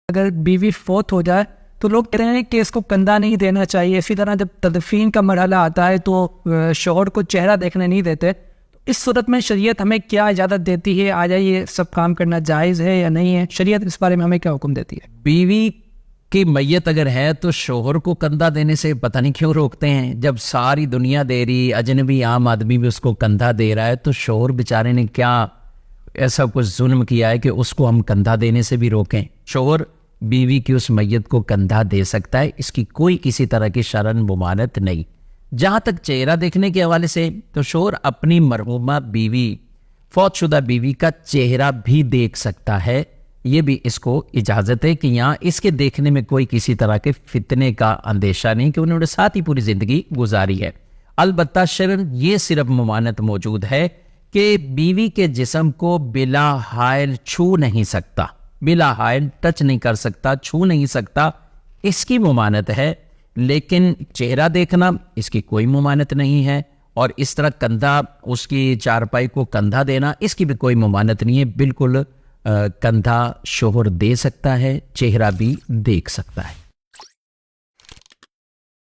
اگر بیوی فوت ہو جائے تو لوگ کہہ رہے ہیں کہ اس کو کندھا نہیں دینا چاہیے. اسی طرح جب تدفین کا مرحلہ آتا ہے تو شوہر کو چہرہ دیکھنے نہیں دیتے. اس صورت میں شریعت ہمیں کیا اجازت دیتی ہے؟ آیا یہ سب کام کرنا جائز ہے یا نہیں ہے؟ شریعت اس بارے میں ہمیں کیا حکم دیتی ہے؟ بیوی کی میت اگر ہے تو شوہر کو کندھا دینے سے پتہ نہیں کیوں روکتے ہیں. جب ساری دنیا دے رہی، اجنبی عام آدمی بھی اس کو کندھا دے رہا ہے، تو شوہر بیچارے نے کیا ایسا کچھ ظلم کیا ہے کہ اس کو ہم کندھا دینے سے بھی روکیں؟ شوہر بیوی کی اس میت کو کندھا دے سکتا ہے، اس کی کوئی کسی طرح کی شرعاً ممانعت نہیں. جہاں تک چہرہ دیکھنے کے حوالے سے، تو شوہر اپنی مرحومہ بیوی، فوت شدہ بیوی کا چہرہ بھی دیکھ سکتا ہے. یہ بھی اس کو اجازت ہے کہ یہاں اس کے دیکھنے میں کوئی کسی طرح کے فتنے کا اندیشہ نہیں، کہ انہوں نے ساتھ ہی پوری زندگی گزاری ہے. البتہ شرعاً یہ صرف ممانعت موجود ہے کہ بیوی کے جسم کو بلا حائل چھو نہیں سکتا، بلا حائل ٹچ نہیں کر سکتا، چھو نہیں سکتا، اس کی ممانعت ہے. لیکن چہرہ دیکھنا اس کی کوئی ممانعت نہیں ہے. اور اس طرح کندھا، اس کی چارپائی کو کندھا دینا، اس کی بھی کوئی ممانعت نہیں ہے. بالکل کندھا شوہر دے سکتا ہے، چہرہ بھی دیکھ سکتا ہے.